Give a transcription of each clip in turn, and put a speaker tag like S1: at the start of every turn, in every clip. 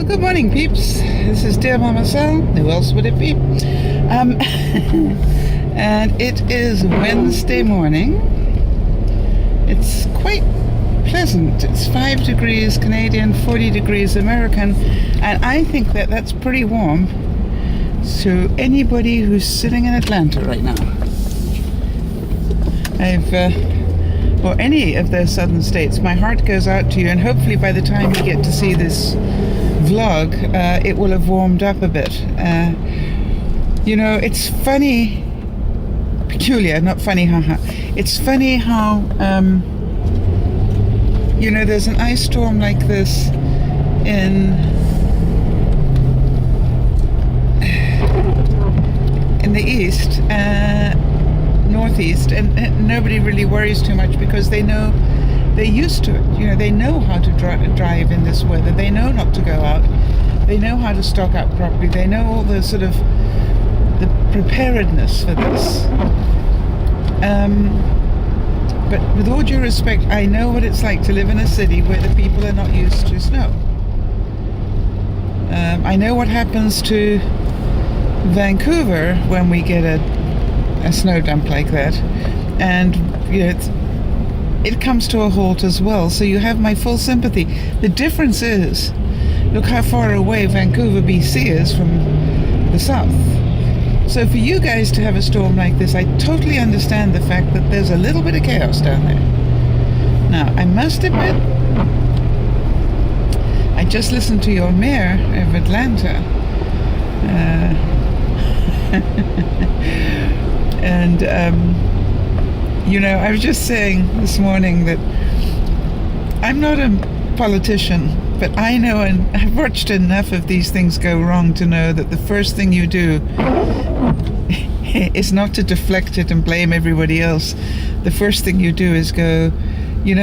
S1: Well, good morning, peeps. This is Dear Mama Sal. Who else would it be? And it is Wednesday morning. It's quite pleasant. It's 5 degrees Canadian, 40 degrees American, and I think that that's pretty warm to anybody who's sitting in Atlanta right now. Or any of those southern states, my heart goes out to you, and hopefully by the time you get to see this vlog, it will have warmed up a bit. It's funny, peculiar, not funny, haha. It's funny how, there's an ice storm like this in the east, northeast, and nobody really worries too much because they know they're used to it. They know how to drive in this weather. They know not to go out. They know how to stock up properly. They know all the sort of the preparedness for this. But with all due respect, I know what it's like to live in a city where the people are not used to snow. I know what happens to Vancouver when we get a snow dump like that, and it comes to a halt as well, so you have my full sympathy. The difference is, look how far away Vancouver, BC is from the south. So for you guys to have a storm like this, I totally understand the fact that there's a little bit of chaos down there. Now, I must admit, I just listened to your mayor of Atlanta, and I was just saying this morning that I'm not a politician, but I know, and I've watched enough of these things go wrong to know that the first thing you do is not to deflect it and blame everybody else. The first thing you do is go,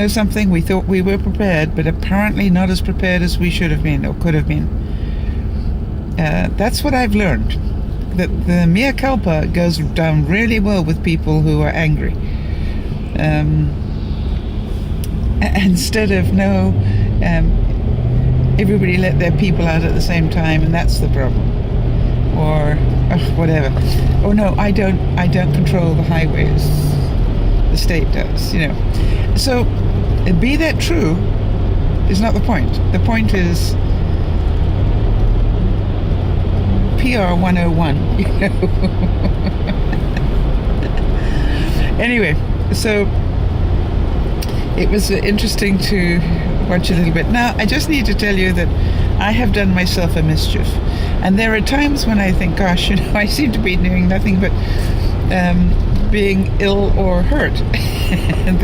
S1: something, we thought we were prepared, but apparently not as prepared as we should have been or could have been. That's what I've learned. That the mea culpa goes down really well with people who are angry. Instead of everybody let their people out at the same time, and that's the problem. Or whatever. Oh no, I don't control the highways. The state does, So, be that true is not the point. The point is PR 101, Anyway, so it was interesting to watch a little bit. Now, I just need to tell you that I have done myself a mischief. And there are times when I think, gosh, I seem to be doing nothing but being ill or hurt. And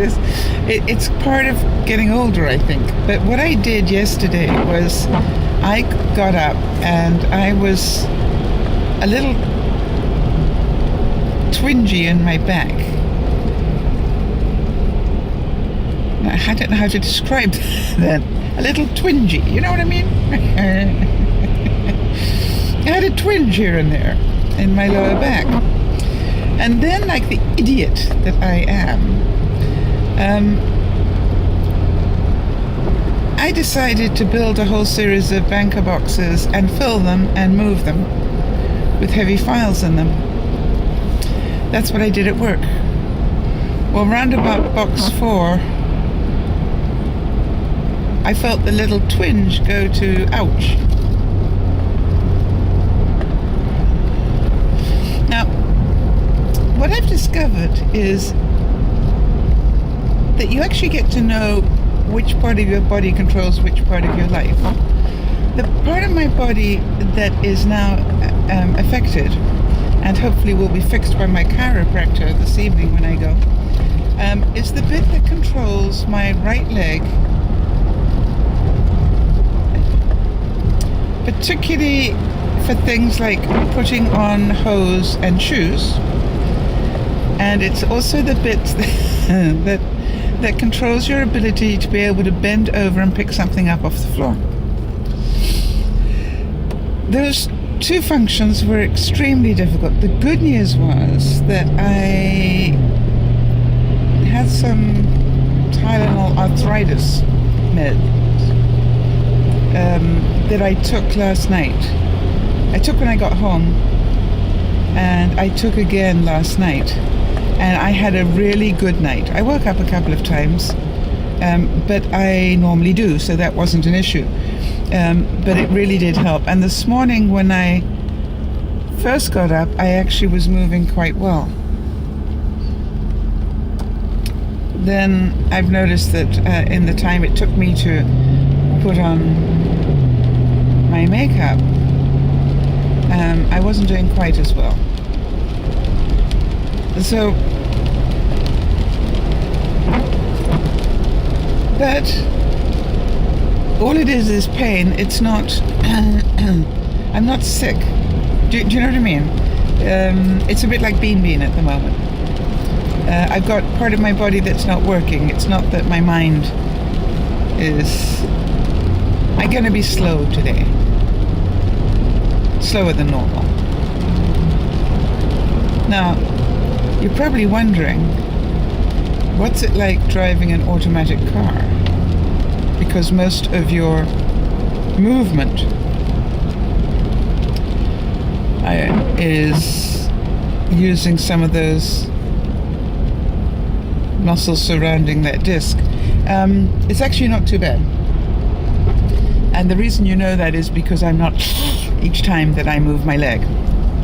S1: it's part of getting older, I think. But what I did yesterday was I got up and I was a little twingy in my back. I don't know how to describe that. A little twingy, you know what I mean? I had a twinge here and there in my lower back. And then, like the idiot that I am, I decided to build a whole series of banker boxes and fill them and move them with heavy files in them. That's what I did at work. Well, round about box 4, I felt the little twinge go to ouch. Now, what I've discovered is that you actually get to know which part of your body controls which part of your life. The part of my body that is now affected, and hopefully will be fixed by my chiropractor this evening when I go, is the bit that controls my right leg, particularly for things like putting on hose and shoes. And it's also the bit that controls your ability to be able to bend over and pick something up off the floor. Those two functions were extremely difficult. The good news was that I had some Tylenol arthritis meds that I took last night. I took when I got home, and I took again last night, and I had a really good night. I woke up a couple of times, but I normally do, so that wasn't an issue. But it really did help. And this morning when I first got up, I actually was moving quite well. Then I've noticed that in the time it took me to put on my makeup, I wasn't doing quite as well. So, but all it is pain. It's not, I'm not sick. Do you know what I mean? It's a bit like bean at the moment. I've got part of my body that's not working. It's not that my mind is... I'm going to be slow today. Slower than normal. Now, you're probably wondering, what's it like driving an automatic car? Because most of your movement is using some of those muscles surrounding that disc. It's actually not too bad. And the reason you know that is because I'm not each time that I move my leg.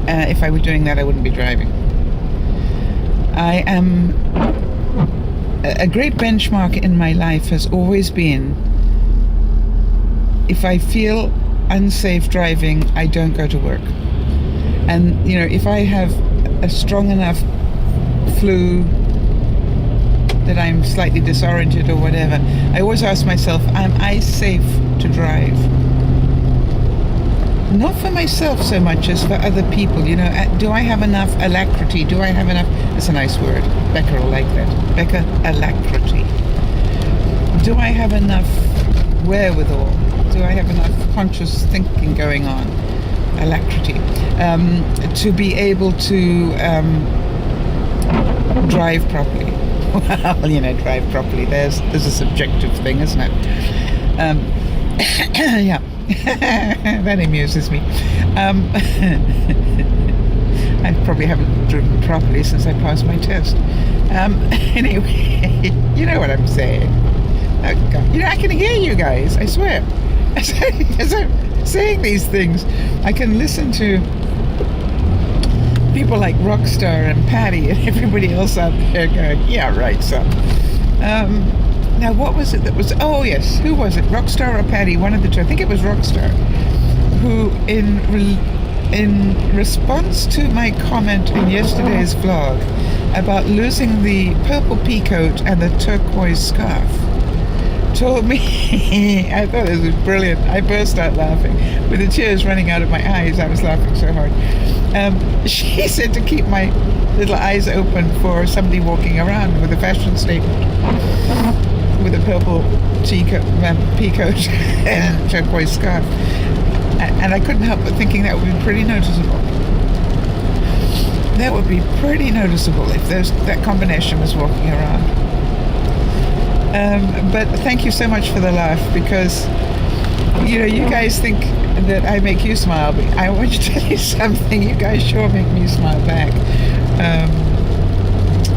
S1: If I were doing that, I wouldn't be driving. I am... A great benchmark in my life has always been, if I feel unsafe driving, I don't go to work. And, you know, if I have a strong enough flu that I'm slightly disoriented or whatever, I always ask myself, am I safe to drive? Not for myself so much as for other people. You know, do I have enough alacrity? Do I have enough... That's a nice word. Becca will like that. Becca, alacrity. Do I have enough wherewithal? Do I have enough conscious thinking going on? Alacrity. To be able to drive properly. Well, you know, drive properly. There's a subjective thing, isn't it? Yeah. That amuses me. I probably haven't driven properly since I passed my test. Anyway, you know what I'm saying. Oh, God. You know, I can hear you guys, I swear. As I'm saying these things, I can listen to people like Rocstar and Patti and everybody else out there going, yeah, right, son. Now, what was it that was... Oh, yes. Who was it? Rocstar or Patti? One of the two. I think it was Rocstar. Who, in response to my comment in yesterday's vlog about losing the purple peacoat and the turquoise scarf, told me... I thought this was brilliant. I burst out laughing. With the tears running out of my eyes, I was laughing so hard. She said to keep my little eyes open for somebody walking around with a fashion statement, with a purple peacoat and turquoise scarf. And I couldn't help but thinking that would be pretty noticeable. That would be pretty noticeable if that combination was walking around. But thank you so much for the laugh, because, you know, you guys think that I make you smile, but I want to tell you something. You guys sure make me smile back.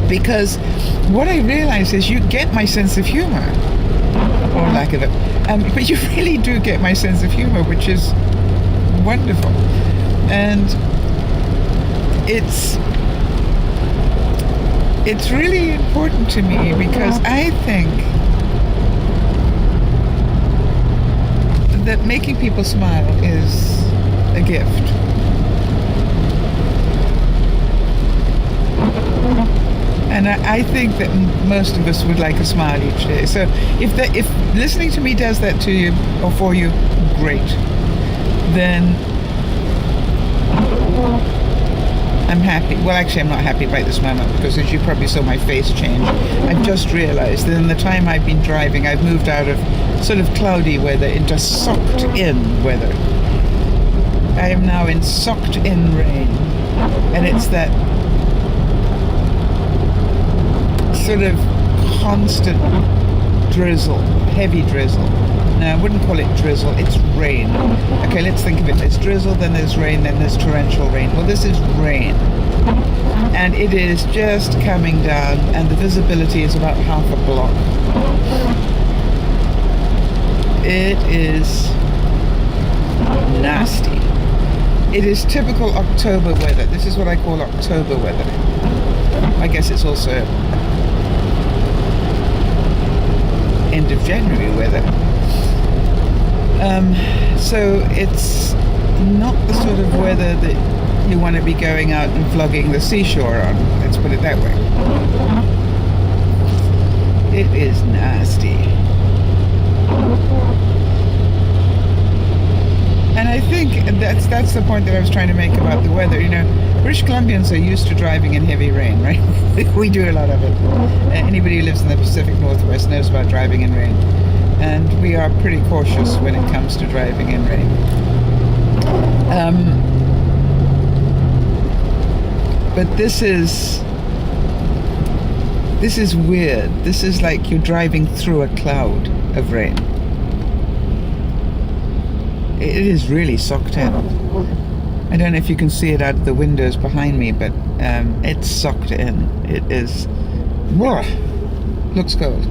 S1: Because what I realize is you get my sense of humor, or lack of it. But you really do get my sense of humor, which is wonderful. And it's really important to me, because I think that making people smile is a gift. And I think that most of us would like a smile each day. So if listening to me does that to you or for you, great. Then I'm happy. Well, actually, I'm not happy right this moment, because as you probably saw my face change, I've just realized that in the time I've been driving, I've moved out of sort of cloudy weather into socked in weather. I am now in socked in rain. And it's that sort of constant drizzle, heavy drizzle. No, I wouldn't call it drizzle. It's rain. Okay, let's think of it. There's drizzle, then there's rain, then there's torrential rain. Well, this is rain. And it is just coming down, and the visibility is about half a block. It is nasty. It is typical October weather. This is what I call October weather. I guess it's also end of January weather. So it's not the sort of weather that you want to be going out and vlogging the seashore on. Let's put it that way. It is nasty. And I think that's the point that I was trying to make about the weather. You know, British Columbians are used to driving in heavy rain, right? We do a lot of it. Anybody who lives in the Pacific Northwest knows about driving in rain. And we are pretty cautious when it comes to driving in rain. But this is weird. This is like you're driving through a cloud of rain. It is really socked in. I don't know if you can see it out of the windows behind me, but it's socked in. It is... Whoa, looks cold.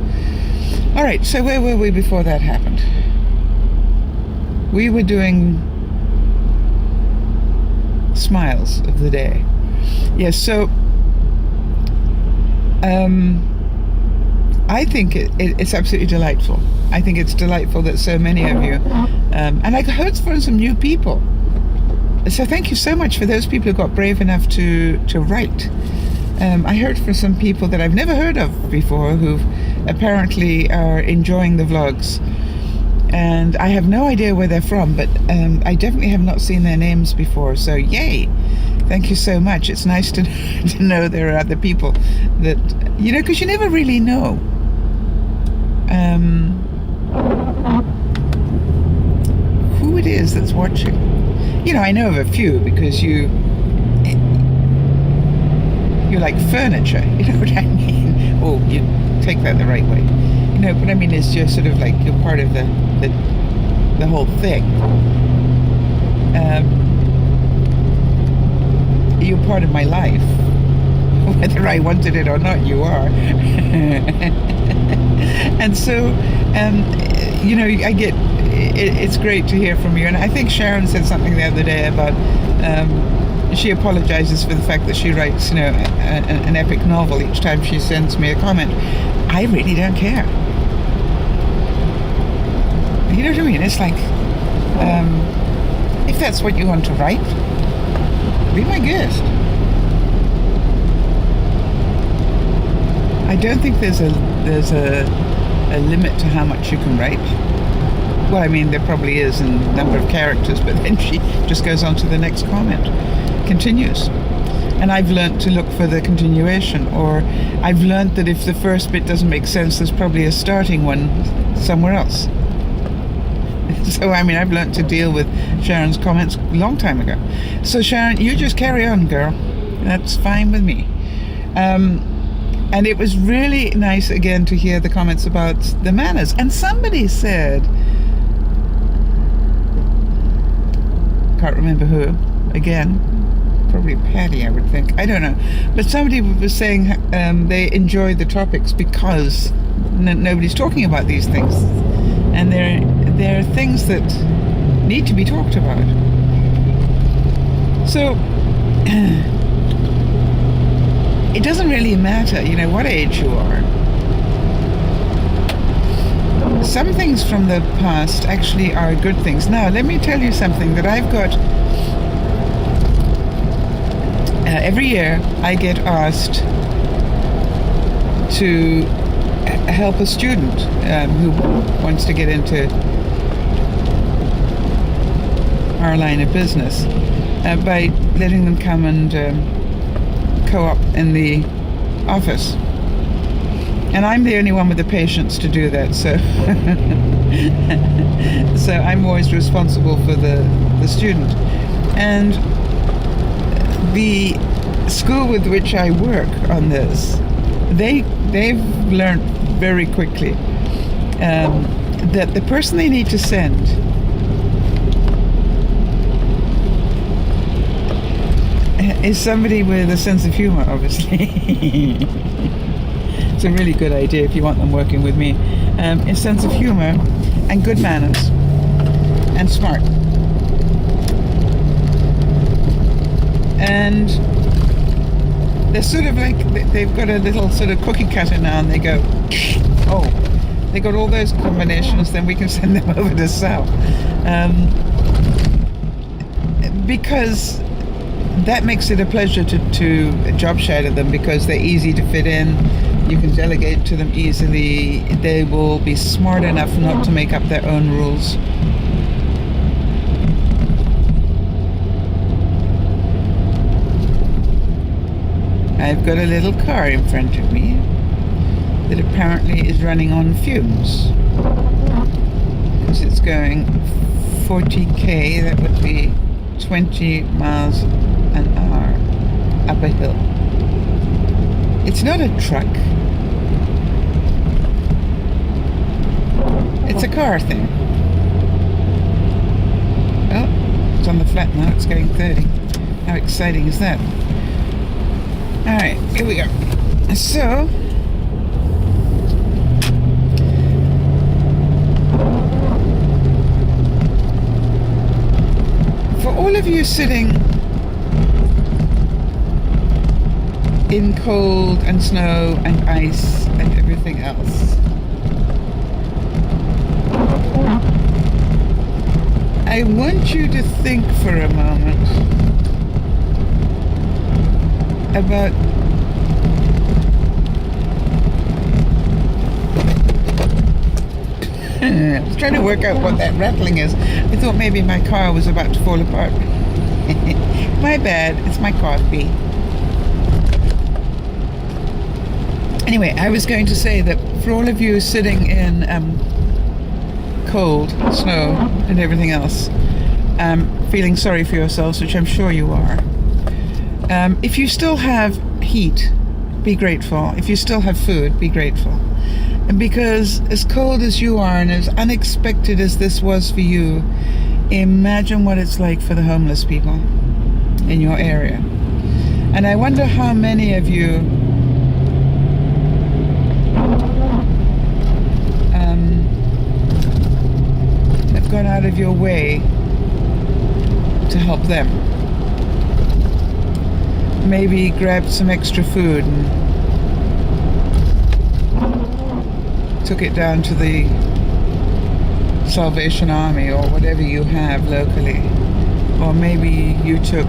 S1: All right, so where were we before that happened? We were doing smiles of the day. Yes, so I think it's absolutely delightful. I think it's delightful that so many of you, and I heard from some new people. So thank you so much for those people who got brave enough to write. I heard from some people that I've never heard of before who apparently are enjoying the vlogs. And I have no idea where they're from, but I definitely have not seen their names before. So yay! Thank you so much. It's nice to know there are other people that, you know, because you never really know. Who it is that's watching. You know, I know of a few because you're like furniture, you know what I mean? Or you take that the right way. You know, but I mean, it's just sort of like you're part of the whole thing. You're part of my life. Whether I wanted it or not, you are. And so, you know, I get, it's great to hear from you. And I think Sharon said something the other day about, she apologizes for the fact that she writes, you know, an epic novel each time she sends me a comment. I really don't care. You know what I mean? It's like, if that's what you want to write, be my guest. I don't think there's a limit to how much you can write. Well, I mean, there probably is in number of characters, but then she just goes on to the next comment, continues. And I've learned to look for the continuation, or I've learned that if the first bit doesn't make sense, there's probably a starting one somewhere else. So, I mean, I've learned to deal with Sharon's comments a long time ago. So, Sharon, you just carry on, girl. That's fine with me. And it was really nice, again, to hear the comments about the manners. And somebody said, can't remember who, again, probably Patti, I would think. I don't know. But somebody was saying they enjoy the topics because nobody's talking about these things. And there are things that need to be talked about. So it doesn't really matter, you know, what age you are. Some things from the past actually are good things. Now, let me tell you something that I've got. Every year I get asked to help a student who wants to get into our line of business by letting them come and co-op in the office. And I'm the only one with the patience to do that, so so I'm always responsible for the student. And the school with which I work on this, they've learned very quickly that the person they need to send is somebody with a sense of humor, obviously. It's a really good idea if you want them working with me. A sense of humor and good manners and smart. And they're sort of like, they've got a little sort of cookie cutter now, and they go, oh, they got all those combinations, then we can send them over to Sal. Because that makes it a pleasure to job shadow them, because they're easy to fit in. You can delegate to them easily. They will be smart enough not to make up their own rules. I've got a little car in front of me that apparently is running on fumes, because it's going 40k. That would be 20 miles an hour up a hill. It's not a truck. It's a car thing. Oh, it's on the flat now. It's going 30. How exciting is that? Alright, here we go. So, for all of you sitting in cold and snow and ice and everything else, I want you to think for a moment about I was trying to work out what that rattling is. I thought maybe my car was about to fall apart. My bad, it's my coffee. Anyway, I was going to say that for all of you sitting in cold, snow and everything else, feeling sorry for yourselves, which I'm sure you are, if you still have heat, be grateful. If you still have food, be grateful. And because as cold as you are and as unexpected as this was for you, imagine what it's like for the homeless people in your area. And I wonder how many of you have gone out of your way to help them. Maybe grabbed some extra food and took it down to the Salvation Army or whatever you have locally. Or maybe you took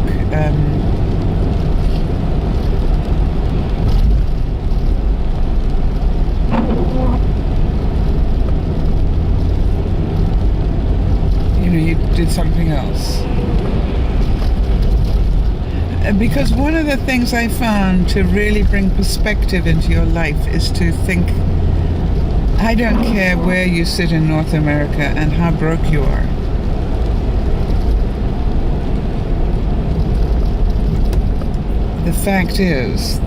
S1: you did something else. Because one of the things I found to really bring perspective into your life is to think, I don't care where you sit in North America and how broke you are. The fact is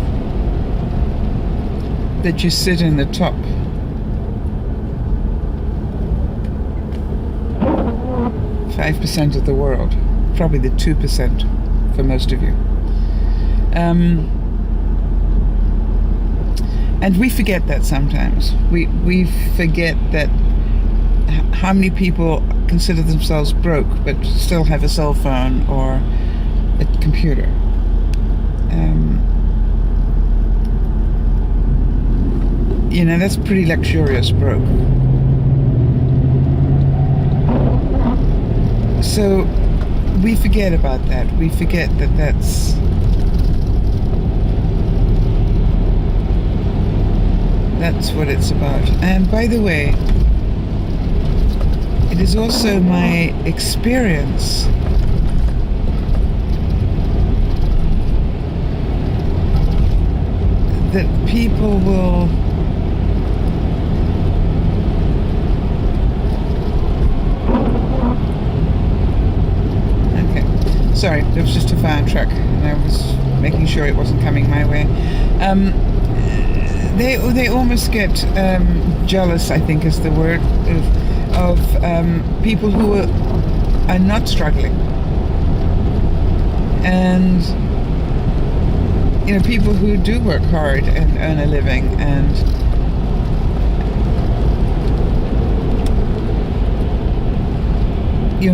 S1: that you sit in the top 5% of the world, probably the 2% for most of you. And we forget that sometimes. We forget that how many people consider themselves broke but still have a cell phone or a computer. That's pretty luxurious broke. So we forget about that. We forget that that's what it's about. And by the way, it is also my experience that people will sorry, there was just a fire truck and I was making sure it wasn't coming my way. They almost get jealous, I think is the word, of of people who are not struggling, and people who do work hard and earn a living, and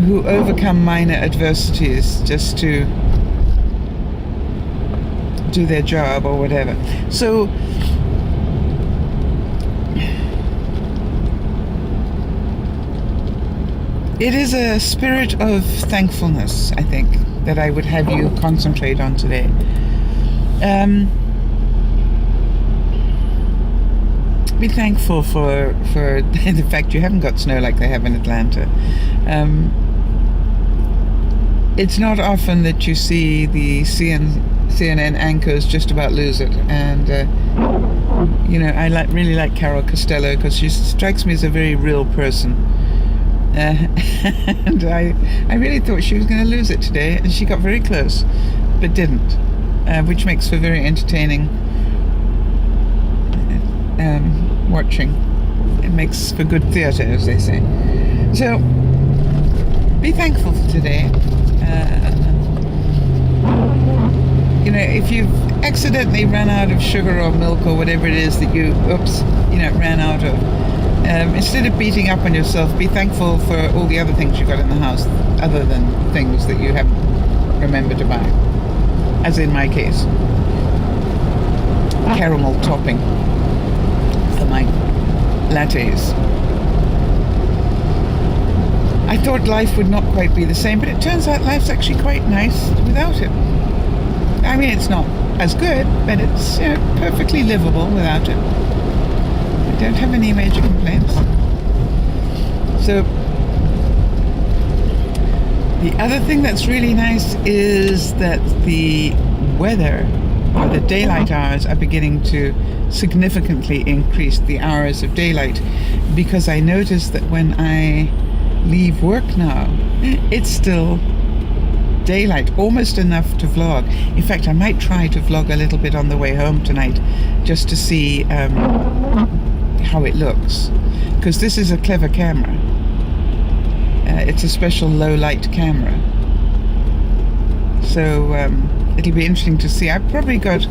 S1: who overcome minor adversities just to do their job or whatever. So it is a spirit of thankfulness, I think, that I would have you concentrate on today. Be thankful for the fact you haven't got snow like they have in Atlanta. It's not often that you see the CNN anchors just about lose it, and I really like Carol Costello because she strikes me as a very real person. And I really thought she was going to lose it today, and she got very close, but didn't, which makes for very entertaining watching. It makes for good theatre, as they say. So be thankful for today. If you've accidentally run out of sugar or milk or whatever it is that you ran out of, instead of beating up on yourself, be thankful for all the other things you got in the house, other than things that you haven't remembered to buy, as in my case, caramel topping for my lattes. I thought life would not quite be the same, but it turns out life's actually quite nice without it. I mean, it's not as good, but it's perfectly livable without it. I don't have any major complaints. So the other thing that's really nice is that the weather, or the daylight hours, are beginning to significantly increase the hours of daylight, because I noticed that when I leave work now, it's still daylight, almost enough to vlog. In fact, I might try to vlog a little bit on the way home tonight, just to see how it looks, because this is a clever camera. It's a special low light camera, so it'll be interesting to see. I've probably got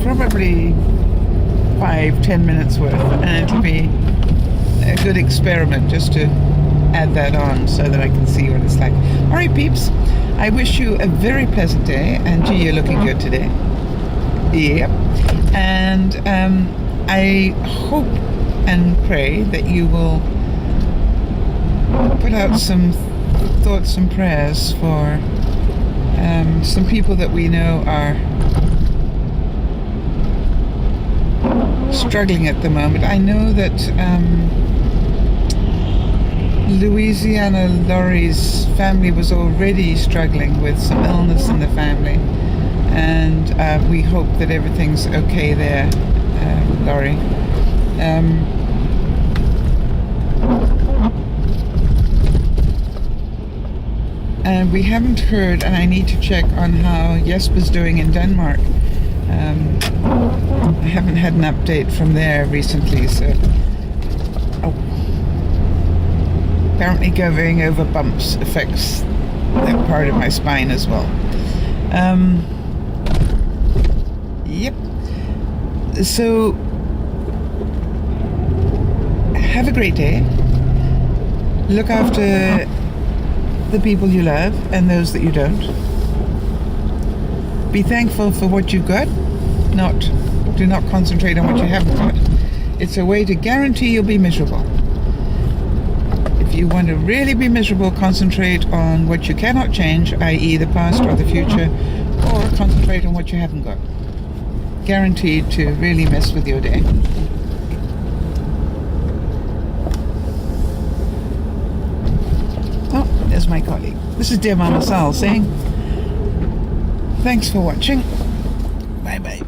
S1: 5-10 minutes worth, and it'll be a good experiment just to add that on so that I can see what it's like. All right, peeps, I wish you a very pleasant day, and gee, you're looking good today. Yep. And I hope and pray that you will put out some thoughts and prayers for some people that we know are struggling at the moment. I know that Louisiana Laurie's family was already struggling with some illness in the family, and we hope that everything's okay there, Laurie. And we haven't heard, and I need to check on how Jesper's doing in Denmark. I haven't had an update from there recently, so apparently going over bumps affects that part of my spine as well. Yep. So have a great day. Look after the people you love and those that you don't. Be thankful for what you've got. Do not concentrate on what you haven't got. It's a way to guarantee you'll be miserable. If you want to really be miserable, concentrate on what you cannot change, i.e. the past or the future, or concentrate on what you haven't got. Guaranteed to really mess with your day. Oh, there's my colleague. This is Dear Mama Sal saying, thanks for watching. Bye-bye.